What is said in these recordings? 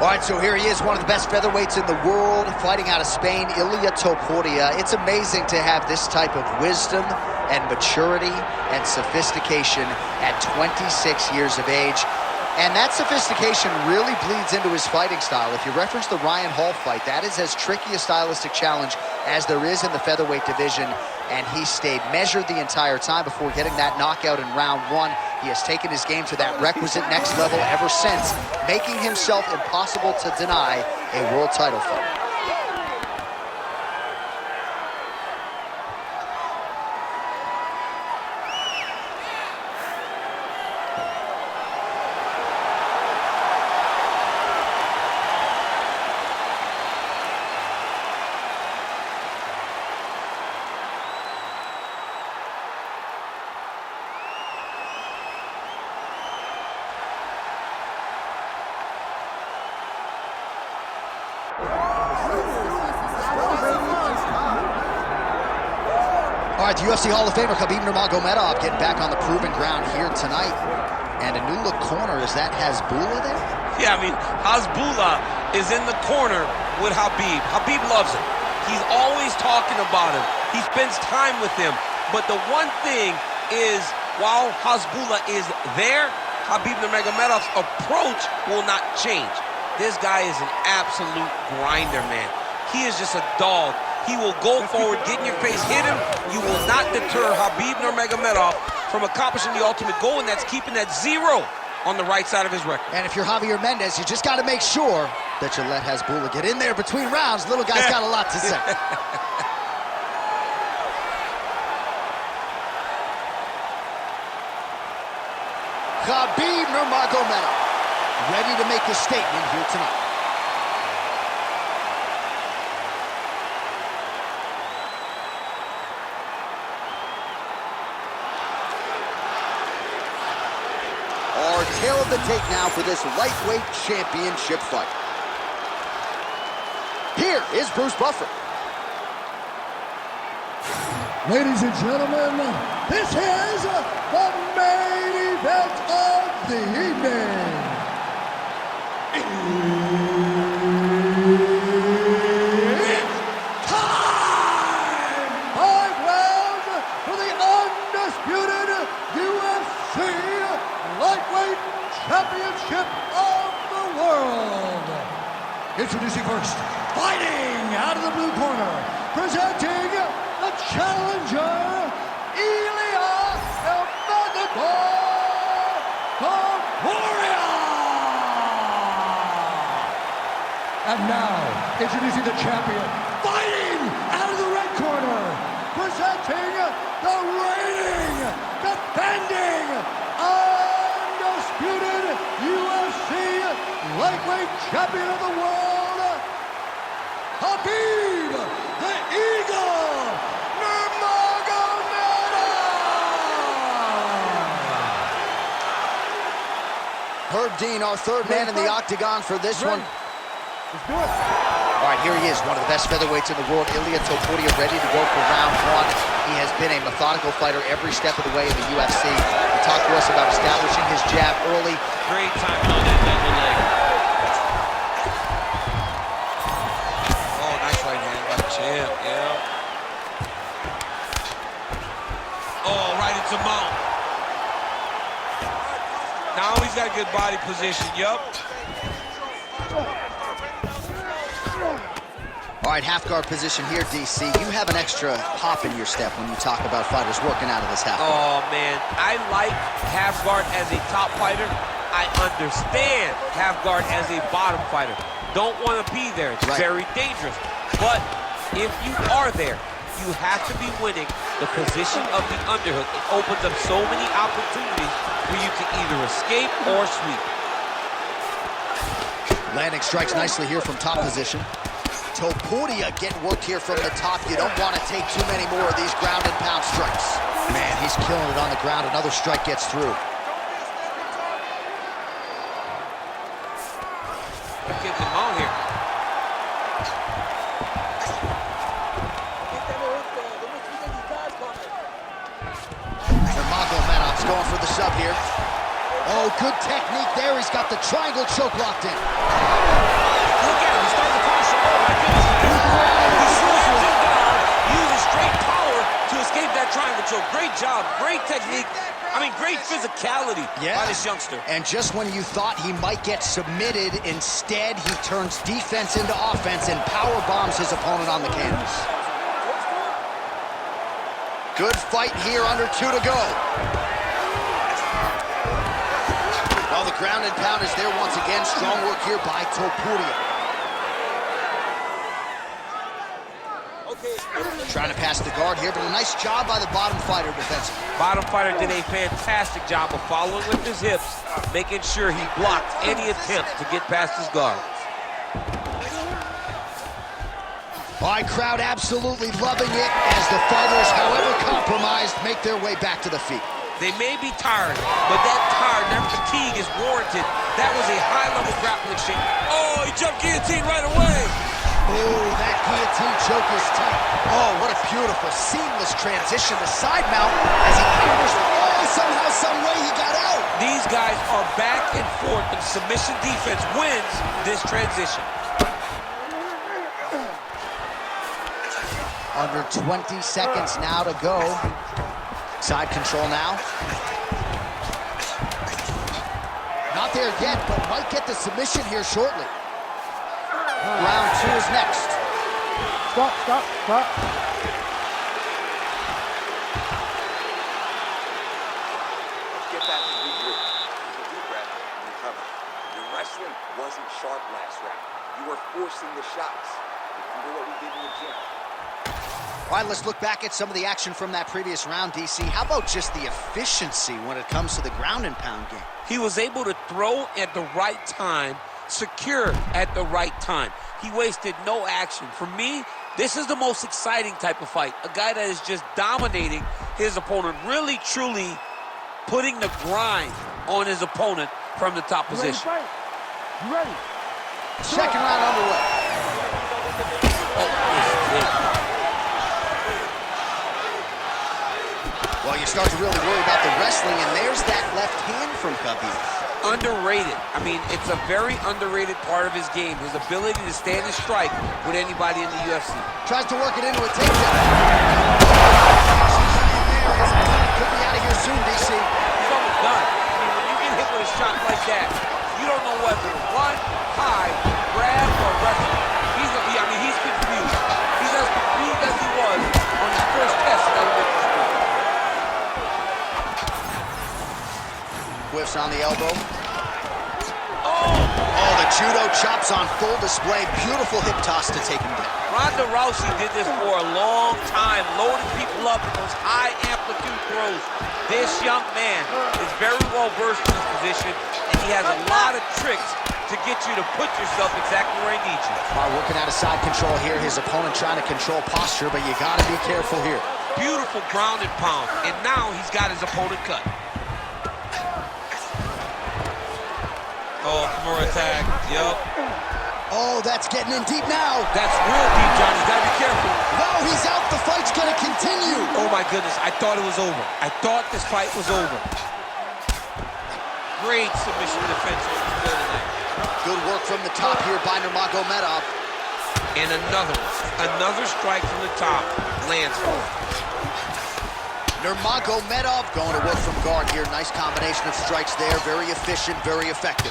All right, so here he is, one of the best featherweights in the world, fighting out of Spain, Ilia Topuria. It's amazing to have this type of wisdom and maturity and sophistication at 26 years of age. And that sophistication really bleeds into his fighting style. If you reference the Ryan Hall fight, that is as tricky a stylistic challenge as there is in the featherweight division. And he stayed measured the entire time before getting that knockout in round one. He has taken his game to that requisite next level ever since, making himself impossible to deny a world title fight. All right, the UFC Hall of Famer Khabib Nurmagomedov getting back on the proven ground here tonight. And a new look corner, is that Hasbulla there? Yeah, I mean, Hasbulla is in the corner with Khabib. Khabib loves him. He's always talking about him. He spends time with him. But the one thing is, while Hasbulla is there, Khabib Nurmagomedov's approach will not change. This guy is an absolute grinder, man. He is just a dog. He will go forward, get in your face, hit him. You will not deter Khabib Nurmagomedov from accomplishing the ultimate goal, and that's keeping that 0 on the right side of his record. And if you're Javier Mendez, you just got to make sure that you let Hasbulla get in there between rounds. Little guy's got a lot to say. Khabib Nurmagomedov, ready to make a statement here tonight. Our tail of the tape now for this lightweight championship fight. Here is Bruce Buffer. Ladies and gentlemen, this is the main event of the evening. It's time! 5 rounds for the undisputed UFC Lightweight Championship of the world. Introducing first, fighting out of the blue corner, presenting the challenger, Ilia Topuria. And now, introducing the champion, fighting out of the red corner, presenting the reigning, defending, undisputed UFC lightweight champion of the world, Khabib the Eagle Nurmagomedov. Herb Dean, our third man in the octagon for this one. Let's do it. All right, here he is, one of the best featherweights in the world, Ilia Topuria, ready to go for round one. He has been a methodical fighter every step of the way in the UFC. He talked to us about establishing his jab early. Great timing on that double leg. Oh, nice right hand by the champ, yeah. Oh, right into mount. Now he's got a good body position, yup. All right, half guard position here, DC. You have an extra hop in your step when you talk about fighters working out of this half guard. Oh, man, I like half guard as a top fighter. I understand half guard as a bottom fighter. Don't want to be there. It's very dangerous. But if you are there, you have to be winning the position of the underhook. It opens up so many opportunities for you to either escape or sweep. Landing strikes nicely here from top position. Topuria getting worked here from the top. You don't want to take too many more of these ground and pound strikes. Man, he's killing it on the ground. Another strike gets through. Get them on here. Nurmagomedov's going for the sub here. Oh, good technique there. He's got the triangle choke locked in. Look at him. He's starting to finish him. Oh, my goodness. He slams him down, uses straight power to escape that triangle choke. Great job. Great technique. I mean, great physicality by this youngster. And just when you thought he might get submitted, instead he turns defense into offense and power bombs his opponent on the canvas. Good fight here, under 2 to go. Well, the ground and pound is there once again. Strong work here by Topuria. Trying to pass the guard here, but a nice job by the bottom fighter defensively. Bottom fighter did a fantastic job of following with his hips, making sure he blocked any attempts to get past his guard. All right, crowd absolutely loving it as the fighters, however compromised, make their way back to the feet. They may be tired, but that tiredness, that fatigue is warranted. That was a high-level grappling exchange. Oh, he jumped guillotine right away. Oh, that guillotine choke is tight. Oh, what a beautiful, seamless transition to side mount as he counters. Oh, somehow, some way he got out. These guys are back and forth, and submission defense wins this transition. Under 20 seconds now to go. Side control now. Not there yet, but might get the submission here shortly. Round 2 is next. Stop. Get back to regroup. Take a deep breath and recover. Your wrestling wasn't sharp last round. You were forcing the shots. Remember what we did in the gym. All right, let's look back at some of the action from that previous round, DC. How about just the efficiency when it comes to the ground and pound game? He was able to throw at the right time, secure at the right time. He wasted no action. For me, this is the most exciting type of fight. A guy that is just dominating his opponent, really, truly putting the grind on his opponent from the top position. You ready? Second round underway. Oh, this is big. Well, you start to really worry about the wrestling, and there's that left hand from Khabib. Underrated. I mean, it's a very underrated part of his game, his ability to stand and strike with anybody in the UFC. Tries to work it into a takedown. Could be out of here soon, DC. He's almost done. I mean, when you get hit with a shot like that, you don't know whether to run, hide, grab, or wrestle. He's confused. He's as confused as he was on his first test at Olympics. Whiffs on the elbow. Oh, the judo chops on full display. Beautiful hip toss to take him down. Ronda Rousey did this for a long time, loading people up with those high amplitude throws. This young man is very well versed in this position, and he has a lot of tricks to get you to put yourself exactly where he needs you. Working out of side control here. His opponent trying to control posture, but you got to be careful here. Beautiful ground and pound, and now he's got his opponent cut. Oh, more attack. Yup. Oh, that's getting in deep now. That's real deep, Johnny. You gotta be careful. No, he's out. The fight's gonna continue. Oh my goodness, I thought it was over. I thought this fight was over. Great submission defense on this building there. Good work from the top here by Nurmagomedov. And another one. Another strike from the top lands for him. Nurmagomedov going to work from guard here. Nice combination of strikes there. Very efficient, very effective.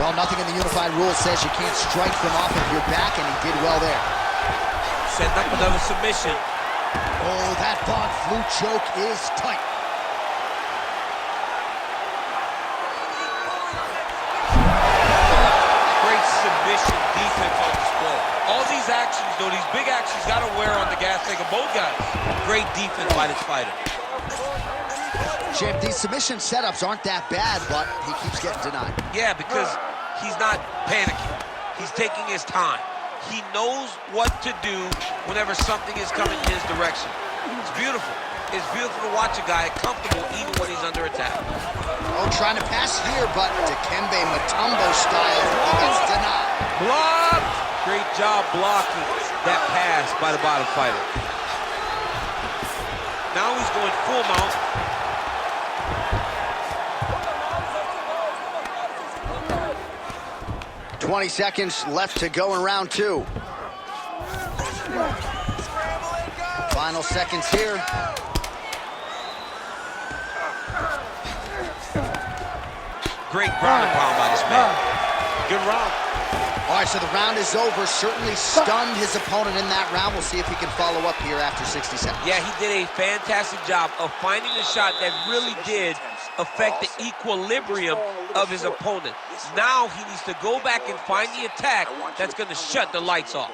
Well, nothing in the unified rules says you can't strike from off of your back, and he did well there. Setting up another submission. Oh, that Von Flue choke is tight. Great submission defense on display. All these actions, though, these big actions, got to wear on the gas tank of both guys. Great defense by this fighter. Champ, these submission setups aren't that bad, but he keeps getting denied. Yeah, because he's not panicking. He's taking his time. He knows what to do whenever something is coming in his direction. It's beautiful. It's beautiful to watch a guy comfortable even when he's under attack. Oh, trying to pass here, but Dikembe Mutombo style, he gets denied. Blocked! Great job blocking that pass by the bottom fighter. Now he's going full mount. "20 seconds left to go in round 2. Final seconds here. Great ground and pound by this man. Good round. All right, so the round is over. Certainly stunned his opponent in that round. We'll see if he can follow up here after 60 seconds. Yeah, he did a fantastic job of finding a shot that really did affect the equilibrium of his opponent. Now he needs to go back and find the attack that's going to shut the lights off.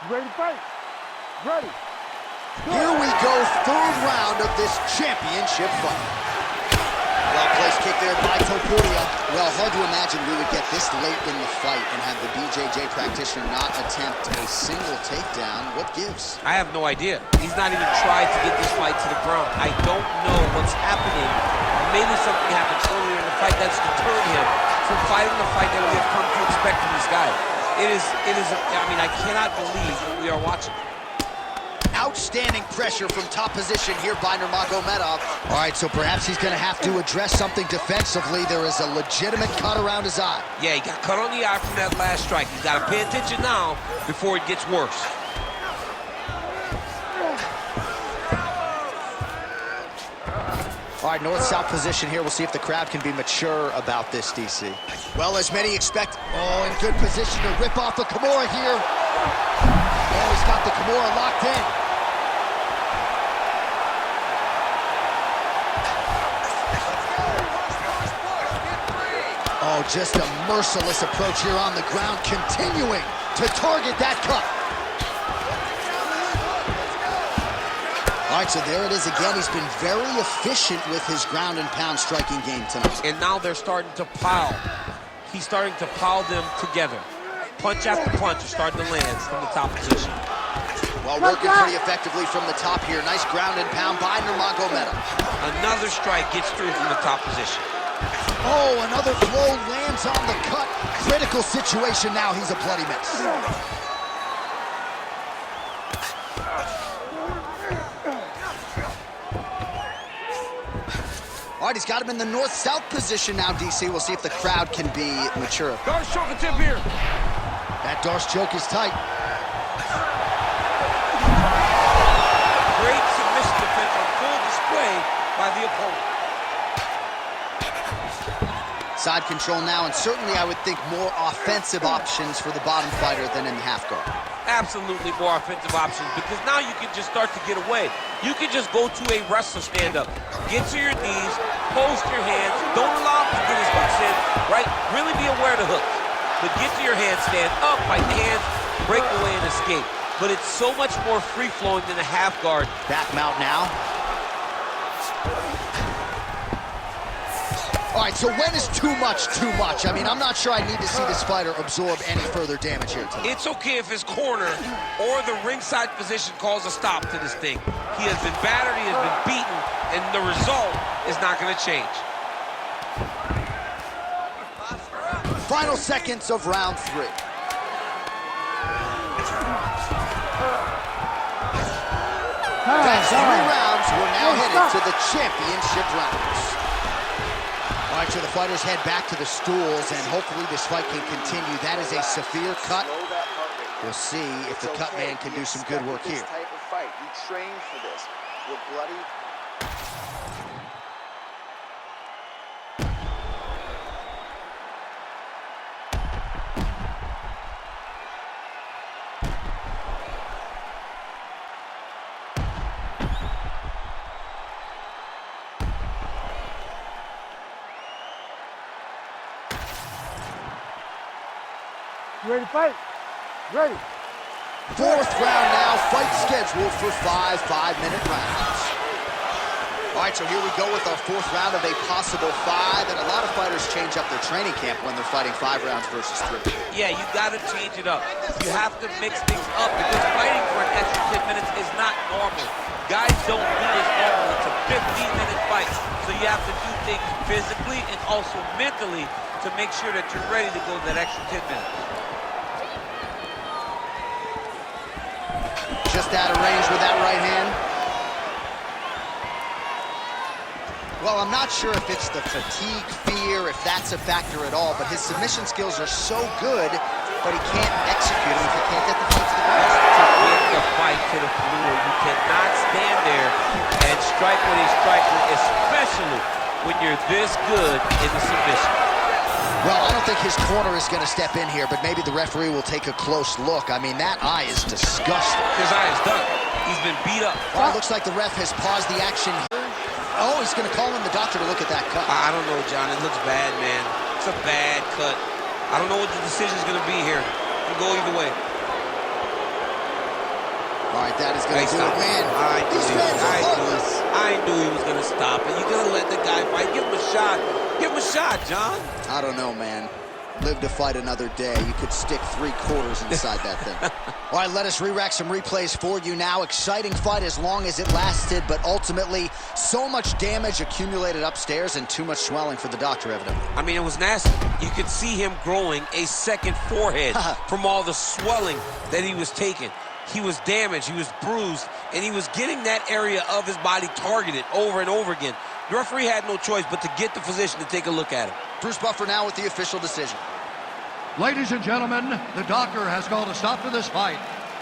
Ready to fight? Ready. Here we go, third round of this championship fight. Well-placed kick there by Topuria. Well, hard to imagine we would get this late in the fight and have the BJJ practitioner not attempt a single takedown. What gives? I have no idea. He's not even tried to get this fight to the ground. I don't know what's happening. Maybe something happened earlier in the fight that's deterred him from fighting the fight that we have come to expect from this guy. It is, I mean, I cannot believe what we are watching. Outstanding pressure from top position here by Nurmagomedov. All right, so perhaps he's going to have to address something defensively. There is a legitimate cut around his eye. Yeah, he got cut on the eye from that last strike. He's got to pay attention now before it gets worse. All right, north-south position here. We'll see if the crowd can be mature about this, DC. Well, as many expect, in good position to rip off a Kimura here. Oh, he's got the Kimura locked in. Oh, just a merciless approach here on the ground, continuing to target that cut. All right, so there it is again. He's been very efficient with his ground and pound striking game tonight. And now they're starting to pile. He's starting to pile them together. Punch after punch is starting to land from the top position. Well, working pretty effectively from the top here. Nice ground and pound by Nurmagomedov. Another strike gets through from the top position. Oh, another blow lands on the cut. Critical situation now. He's a bloody mess. All right, he's got him in the north-south position now, DC. We'll see if the crowd can be mature. Darce choke tip here. That Darce choke is tight. Great submission defense on full display by the opponent. Side control now, and certainly I would think more offensive options for the bottom fighter than in the half guard. Absolutely more offensive options, because now you can just start to get away. You can just go to a wrestler stand-up. Get to your knees, post your hands, don't allow him to get his hooks in, right? Really be aware of the hooks. But get to your hands, stand up, fight the hands, break away and escape. But it's so much more free-flowing than a half guard. Back mount now. All right, so when is too much too much? I mean, I'm not sure I need to see this fighter absorb any further damage here tonight. It's okay if his corner or the ringside position calls a stop to this thing. He has been battered, he has been beaten, and the result is not going to change. Final seconds of round 3. That's 3 rounds. We're now headed to the championship rounds. All right, so the fighters head back to the stools, and hopefully this fight can continue. That is a severe cut. We'll see if the cut man can do some good work here. This type of fight, you trained for this. You're bloody. Ready to fight? Ready. 4th round now, fight scheduled for 5 5-minute rounds. All right, so here we go with our fourth round of a possible 5, and a lot of fighters change up their training camp when they're fighting 5 rounds versus 3. Yeah, you got to change it up. You have to mix things up because fighting for an extra 10 minutes is not normal. Guys don't do this normally. It's a 15-minute fight, so you have to do things physically and also mentally to make sure that you're ready to go that extra 10 minutes. Just out of range with that right hand. Well, I'm not sure if it's the fatigue, fear, if that's a factor at all, but his submission skills are so good, but he can't execute them if he can't get the fight to the ground. To get the fight to the floor, you cannot stand there and strike what he's striking, especially when you're this good in the submission. Well, I don't think his corner is going to step in here, but maybe the referee will take a close look. I mean, that eye is disgusting. His eye is done. He's been beat up. Well, it looks like the ref has paused the action here. Oh, he's going to call in the doctor to look at that cut. I don't know, John. It looks bad, man. It's a bad cut. I don't know what the decision's going to be here. It can go either way. All right, that is going to do it, man. These fans are heartless. I knew he was going to stop it. You're going to let the guy fight. Give him a shot. Give him a shot, John. I don't know, man. Live to fight another day. You could stick 3/4 inside that thing. All right, let us re-rack some replays for you now. Exciting fight as long as it lasted, but ultimately so much damage accumulated upstairs and too much swelling for the doctor, evidently. I mean, it was nasty. You could see him growing a second forehead from all the swelling that he was taking. He was damaged, he was bruised, and he was getting that area of his body targeted over and over again. The referee had no choice but to get the physician to take a look at him. Bruce Buffer now with the official decision. Ladies and gentlemen, the doctor has called a stop to this fight,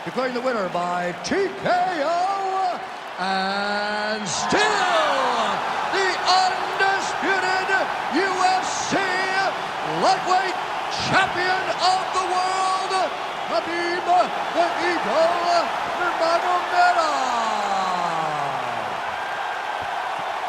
declaring the winner by TKO, and still the undisputed UFC lightweight champion of the world, Khabib the Eagle Nurmagomedov.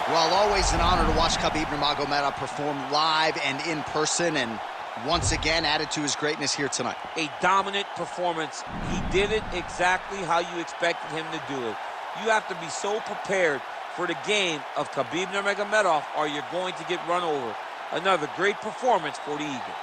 Well, always an honor to watch Khabib Nurmagomedov perform live and in person, and once again added to his greatness here tonight. A dominant performance. He did it exactly how you expected him to do it. You have to be so prepared for the game of Khabib Nurmagomedov or you're going to get run over. Another great performance for the Eagle.